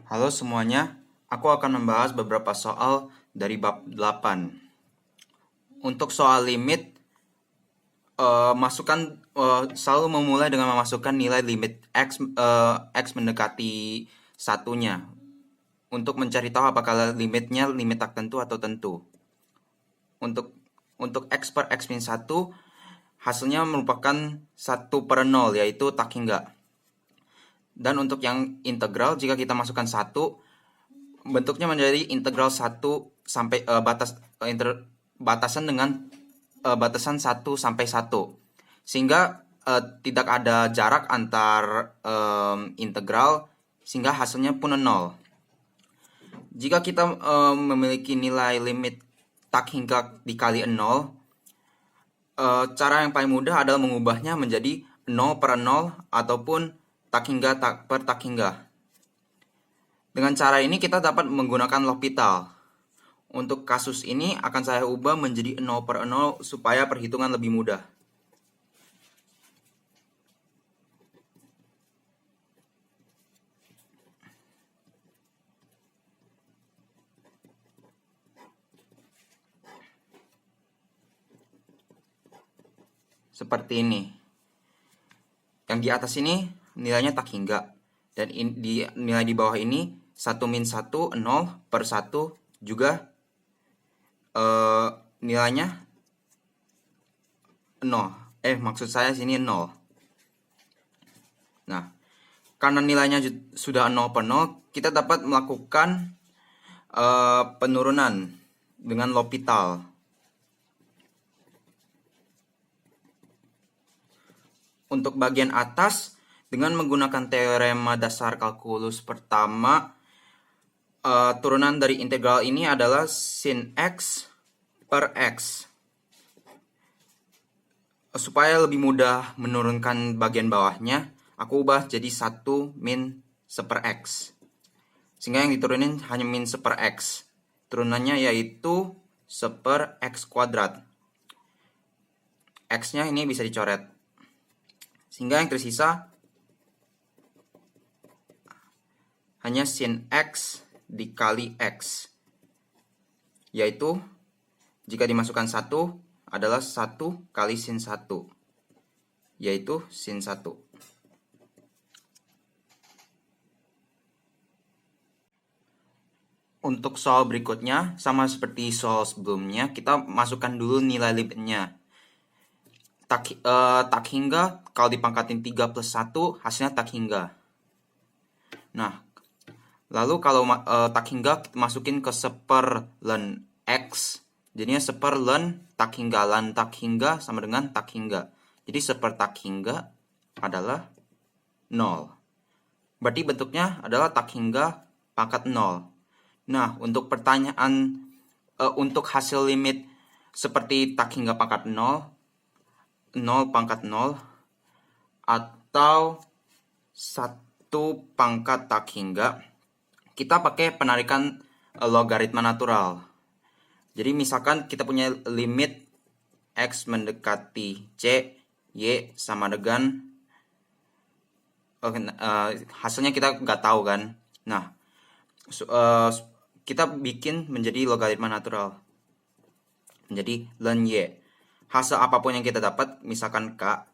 Halo semuanya, aku akan membahas beberapa soal dari bab 8. Untuk soal limit, selalu memulai dengan memasukkan nilai limit x mendekati satunya untuk mencari tahu apakah limitnya limit tak tentu atau tentu. Untuk x per x min 1, hasilnya merupakan 1/0, yaitu tak hingga. Dan untuk yang integral, jika kita masukkan 1, bentuknya menjadi integral 1 sampai batasan dengan batasan 1 sampai 1. Sehingga tidak ada jarak antar integral, sehingga hasilnya pun 0. Jika kita memiliki nilai limit tak hingga dikali 0, cara yang paling mudah adalah mengubahnya menjadi 0/0 ataupun tak hingga per tak hingga. Dengan cara ini kita dapat menggunakan L'Hopital. Untuk kasus ini akan saya ubah menjadi 0/0 supaya perhitungan lebih mudah. Seperti ini. Yang di atas ini nilainya tak hingga. Dan nilai di bawah ini 1 min 1, 0 per 1 juga nilainya 0. Maksud saya sini 0. Nah, karena nilainya sudah 0/0, kita dapat melakukan penurunan dengan L'Hopital. Untuk bagian atas, dengan menggunakan teorema dasar kalkulus pertama, turunan dari integral ini adalah sin x per x. Supaya lebih mudah menurunkan bagian bawahnya, aku ubah jadi 1 min 1 x. Sehingga yang diturunin hanya min 1 x. Turunannya yaitu 1 x kuadrat. X-nya ini bisa dicoret. Sehingga yang tersisa hanya sin x dikali x. Yaitu, jika dimasukkan 1, adalah 1 kali sin 1. Yaitu sin 1. Untuk soal berikutnya, sama seperti soal sebelumnya, kita masukkan dulu nilai limitnya. Tak hingga, kalau dipangkatin 3 plus 1, hasilnya tak hingga. Nah, lalu kalau tak hingga, kita masukin ke 1 ln x. Jadinya 1 ln tak hingga. Ln tak hingga sama dengan tak hingga. Jadi 1 tak hingga adalah 0. Berarti bentuknya adalah tak hingga pangkat 0. Nah, untuk pertanyaan, untuk hasil limit seperti tak hingga pangkat 0, 0 pangkat 0, atau 1 pangkat tak hingga, kita pakai penarikan logaritma natural. Jadi misalkan kita punya limit x mendekati c, y sama dengan, hasilnya kita nggak tahu kan. Nah, kita bikin menjadi logaritma natural. Menjadi ln y. Hasil apapun yang kita dapat, misalkan k.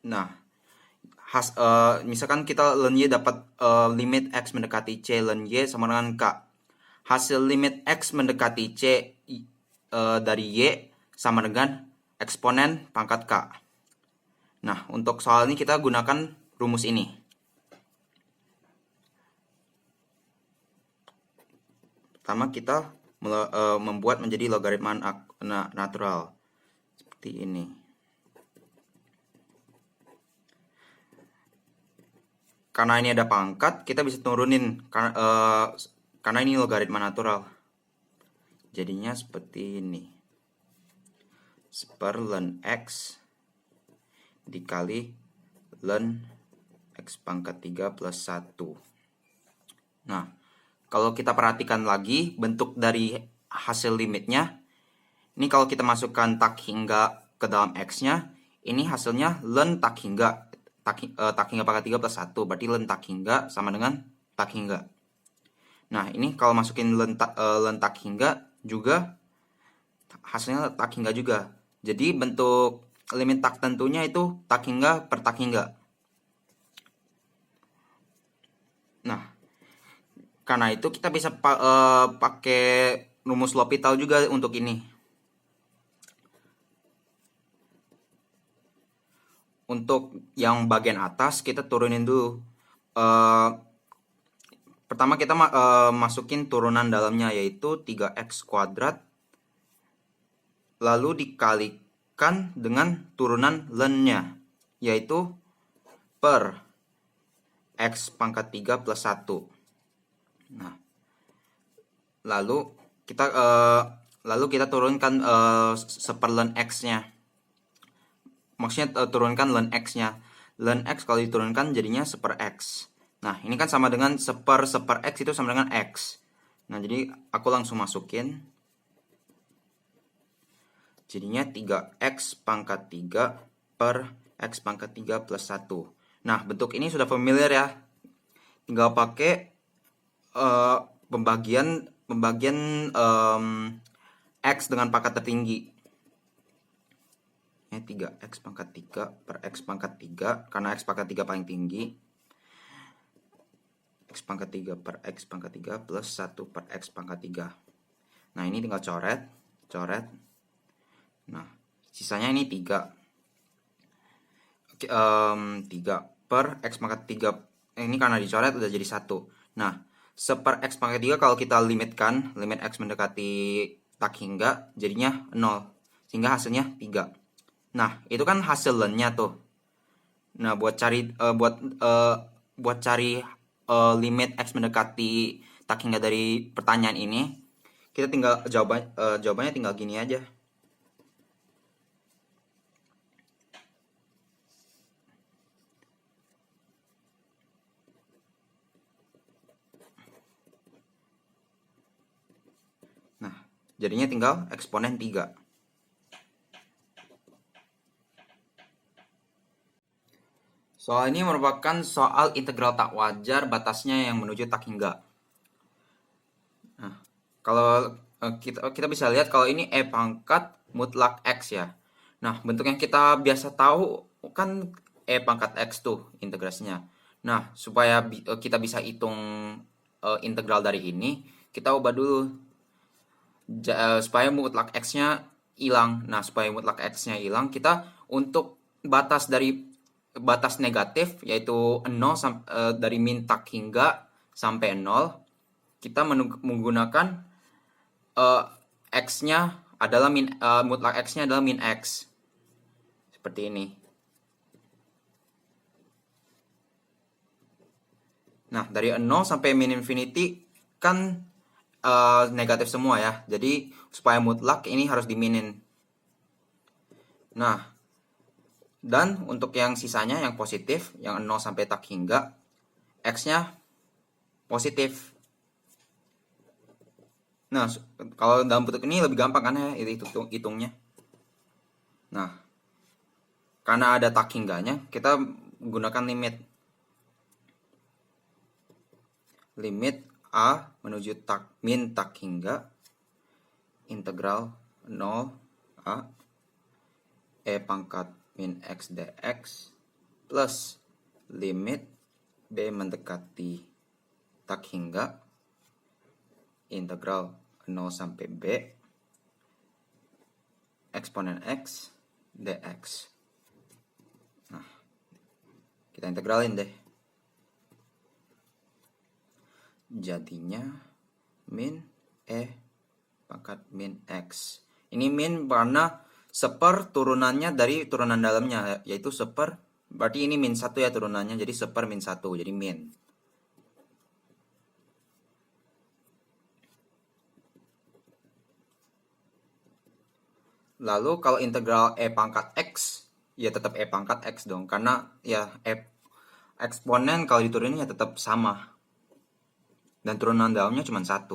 Nah, misalkan kita ln y dapat limit x mendekati c ln y sama dengan k. Hasil limit x mendekati c dari y sama dengan eksponen pangkat k. Nah, untuk soal ini kita gunakan rumus ini. Pertama kita membuat menjadi logaritma natural. Seperti ini. Karena ini ada pangkat, kita bisa turunin karena ini logaritma natural. Jadinya seperti ini. 1 ln x dikali ln x pangkat 3 plus 1. Nah, kalau kita perhatikan lagi bentuk dari hasil limitnya, ini kalau kita masukkan tak hingga ke dalam x-nya, ini hasilnya ln tak hingga. Tak hingga pangkat 3 plus 1, berarti ln tak hingga sama dengan tak hingga. Nah, ini kalau masukin len tak hingga juga hasilnya tak hingga juga. Jadi bentuk limit tak tentunya itu tak hingga per tak hingga. Nah, karena itu kita bisa pakai rumus L'Hopital juga untuk ini. Untuk yang bagian atas kita turunin dulu. Pertama kita masukin turunan dalamnya yaitu 3x kuadrat lalu dikalikan dengan turunan lennya yaitu per x pangkat 3 plus 1. Nah, lalu kita turunkan seperlen x-nya. Maksudnya turunkan len x-nya. Len x kalau diturunkan jadinya seper x. Nah, ini kan sama dengan seper x itu sama dengan x. Nah, jadi aku langsung masukin. Jadinya 3x pangkat 3 per x pangkat 3 plus 1. Nah, bentuk ini sudah familiar ya. Tinggal pakai pembagian x dengan pangkat tertinggi. 3x pangkat 3 per x pangkat 3 karena x pangkat 3 paling tinggi. X pangkat 3 per x pangkat 3 plus 1 per x pangkat 3. Nah, ini tinggal coret. Nah, sisanya ini 3. 3 per x pangkat 3. Ini karena dicoret udah jadi 1. Nah, seper x pangkat 3 kalau kita limitkan, limit x mendekati tak hingga, jadinya 0. Sehingga hasilnya 3. Nah, itu kan hasil lennya tuh. Nah, buat cari limit x mendekati tak hingga dari pertanyaan ini, kita tinggal jawabannya tinggal gini aja. Nah, jadinya tinggal eksponen 3. Soal ini merupakan soal integral tak wajar batasnya yang menuju tak hingga. Nah, kalau kita bisa lihat kalau ini e pangkat mutlak x ya. Nah, bentuk yang kita biasa tahu kan e pangkat x tuh integrasinya. Nah, supaya kita bisa hitung integral dari ini, kita ubah dulu supaya mutlak x-nya hilang. Nah, supaya mutlak x-nya hilang, kita untuk batas negatif yaitu 0 dari min tak hingga sampai 0, kita menggunakan x-nya adalah mutlak x-nya adalah min x. Seperti ini. Nah, dari 0 sampai min infinity kan negatif semua ya. Jadi supaya mutlak ini harus diminin. Nah, dan untuk yang sisanya yang positif, yang 0 sampai tak hingga, x-nya positif. Nah, kalau dalam bentuk ini lebih gampang kan ya hitungnya. Nah, karena ada tak hingganya, kita gunakan limit a menuju min tak hingga integral 0 a e pangkat min x dx plus limit b mendekati tak hingga integral 0 sampai b eksponen x dx. Nah, kita integralin deh. Jadinya min e pangkat min x. Ini min karena seper turunannya dari turunan dalamnya, yaitu seper, berarti ini min 1 ya turunannya, jadi seper min 1, jadi min. Lalu kalau integral e pangkat x, ya tetap e pangkat x dong, karena ya eksponen kalau diturunin ya tetap sama. Dan turunan dalamnya cuma 1.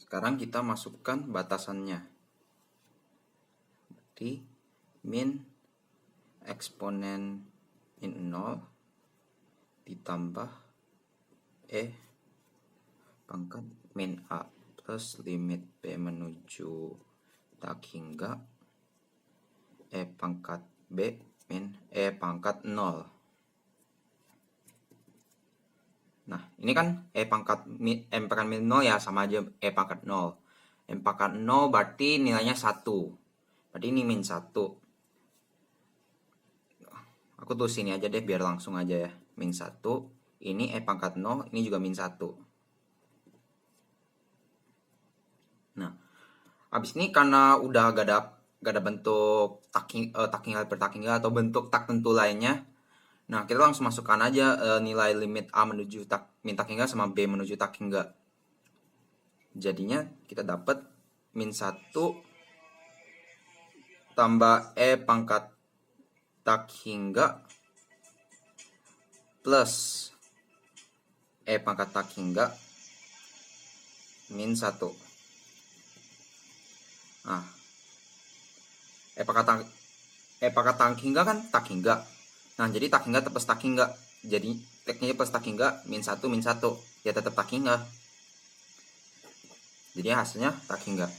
Sekarang kita masukkan batasannya. berarti min eksponen min 0 ditambah pangkat min A plus limit B menuju tak hingga pangkat B min pangkat 0. Nah, ini kan pangkat min 0 ya, sama aja pangkat 0. Pangkat 0 berarti nilainya 1. Berarti ini min 1. Aku tulis sini aja deh biar langsung aja ya. Min 1. Ini pangkat 0, ini juga min 1. Nah, habis ini karena udah gak ada bentuk tak hingga per tak hingga atau bentuk tak tentu lainnya. Nah, kita langsung masukkan aja nilai limit A menuju min tak hingga sama B menuju tak hingga. Jadinya kita dapat min 1 tambah pangkat tak hingga plus pangkat tak hingga min 1. Nah, pangkat tak hingga kan tak hingga. Nah, jadi tak hingga plus tak hingga. Jadi tekniknya plus tak hingga min 1 ya tetap tak hingga. Jadi hasilnya tak hingga.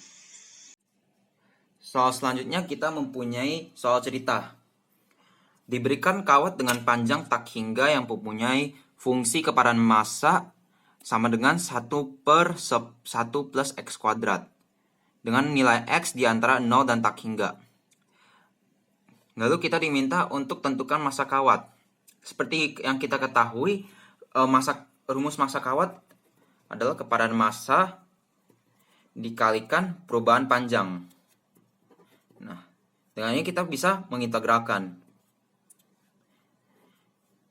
Soal selanjutnya kita mempunyai soal cerita. Diberikan kawat dengan panjang tak hingga yang mempunyai fungsi kepadatan massa sama dengan 1 per 1 plus X kuadrat. Dengan nilai X di antara 0 dan tak hingga. Lalu kita diminta untuk tentukan massa kawat. Seperti yang kita ketahui, rumus massa kawat adalah kepadatan massa dikalikan perubahan panjang. Nah, dengan ini kita bisa mengintegralkan.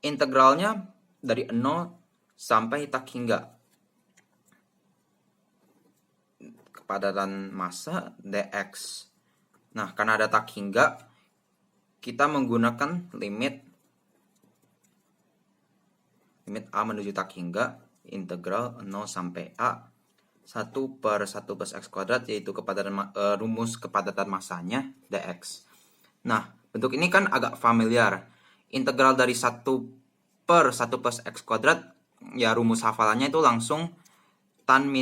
Integralnya dari 0 sampai tak hingga. Kepadatan massa dx. Nah, karena ada tak hingga, kita menggunakan limit A menuju tak hingga integral 0 sampai A 1 per 1 plus X kuadrat, yaitu rumus kepadatan massanya dx. Nah, bentuk ini kan agak familiar. Integral dari 1 per 1 plus X kuadrat, ya rumus hafalannya itu langsung tan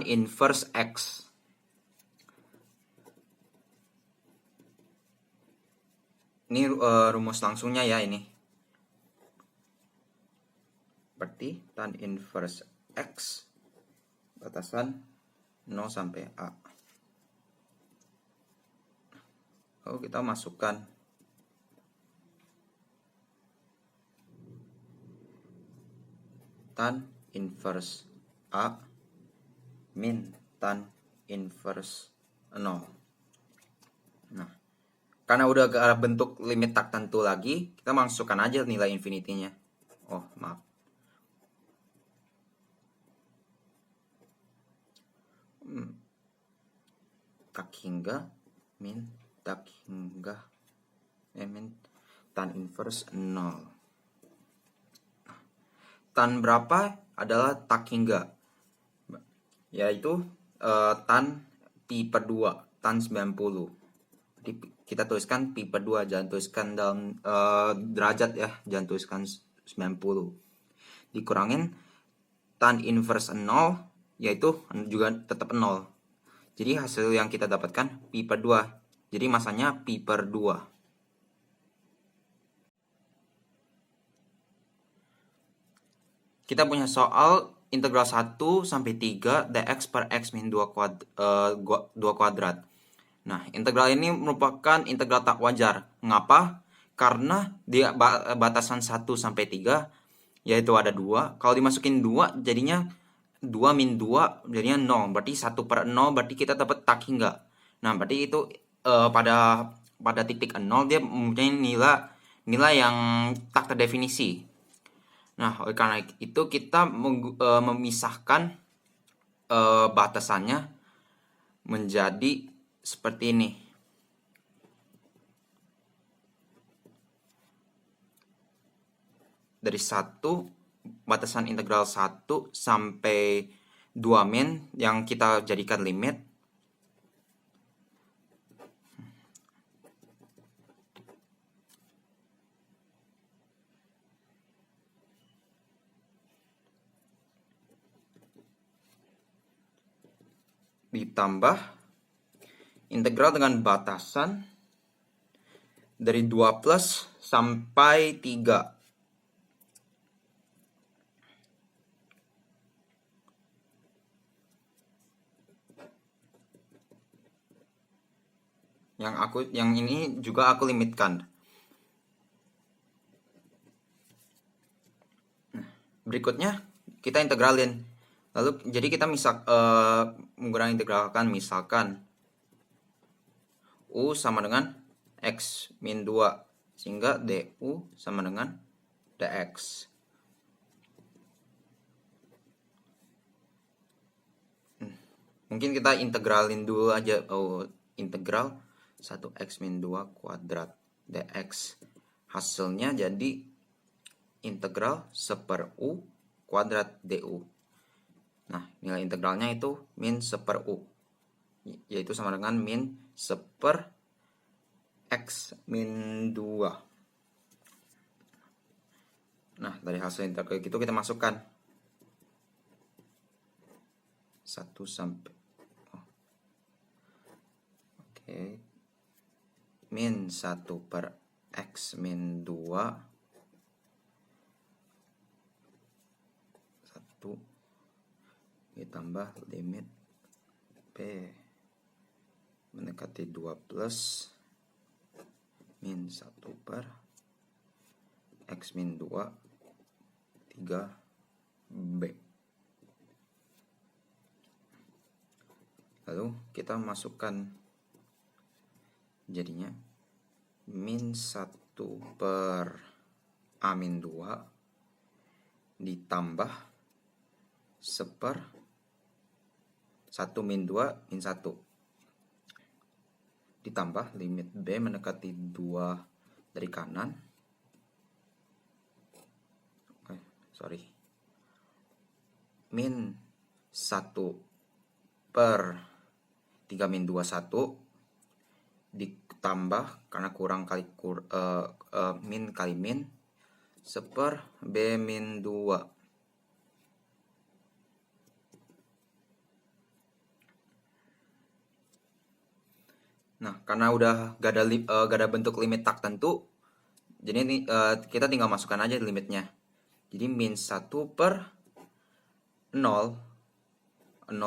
inverse X. Ini rumus langsungnya ya ini. Berarti tan inverse X batasan 0 sampai A. Lalu kita masukkan tan inverse A min tan inverse 0. Nah, karena udah ke arah bentuk limit tak tentu lagi, kita masukkan aja nilai infinity-nya. Oh, maaf. Tak hingga min tak hingga min tan inverse 0. Tan berapa adalah tak hingga, yaitu tan pi per 2, tan 90. Jadi kita tuliskan pi per 2, jangan tuliskan dalam derajat ya, jangan tuliskan 90. Dikurangin tan inverse 0, yaitu juga tetap 0. Jadi hasil yang kita dapatkan pi per 2. Jadi masanya pi per 2. Kita punya soal integral 1 sampai 3 dx per x min 2 kuadrat. Nah, integral ini merupakan integral tak wajar. Mengapa? Karena di batasan 1 sampai 3 yaitu ada 2. Kalau dimasukin 2 jadinya 2 min 2 jadinya 0. Berarti 1 per 0 berarti kita dapat tak hingga. Nah, berarti itu pada titik 0 dia mempunyai nilai yang tak terdefinisi. Nah, oleh karena itu kita memisahkan batasannya menjadi seperti ini. Dari 1 batasan integral 1 sampai 2 min yang kita jadikan limit. ditambah integral dengan batasan dari 2 plus sampai 3. Yang ini juga aku limitkan. Berikutnya kita integralin. Lalu jadi kita menggunakan integralkan, misalkan U sama dengan X min 2, sehingga DU sama dengan DX. Mungkin kita integralin dulu aja. Integral 1x min 2 kuadrat dx. Hasilnya jadi integral 1/u kuadrat du. Nah, nilai integralnya itu min 1/u, yaitu sama dengan min 1/x min 2. Nah, dari hasil integral itu kita masukkan 1 sampai min 1/x min 2 1 ditambah limit p mendekati 2 plus min 1/x min 2 3b. Lalu kita masukkan, jadinya min 1/a min 2 ditambah 1 min 2 min 1 ditambah limit b mendekati 2 dari kanan. Min 1/3 min 2 1 ditambah, karena kurang kali min kali min, 1/b min 2. Nah, karena udah gak ada bentuk limit tak tentu, jadi ini kita tinggal masukkan aja limitnya. Jadi min 1/0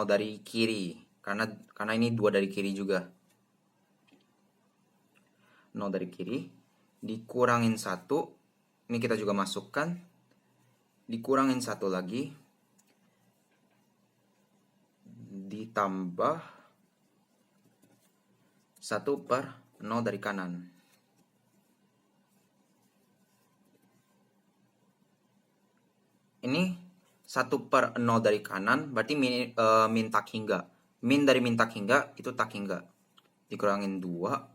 dari kiri, karena ini 2 dari kiri juga. 0 dari kiri dikurangin 1, ini kita juga masukkan, dikurangin 1 lagi, ditambah 1/0 dari kanan. Ini 1/0 dari kanan berarti min tak hingga. Min dari min tak hingga itu tak hingga. Dikurangin 2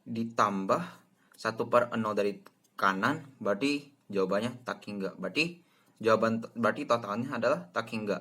ditambah 1/0 dari kanan berarti jawabannya tak hingga. Berarti totalnya adalah tak hingga.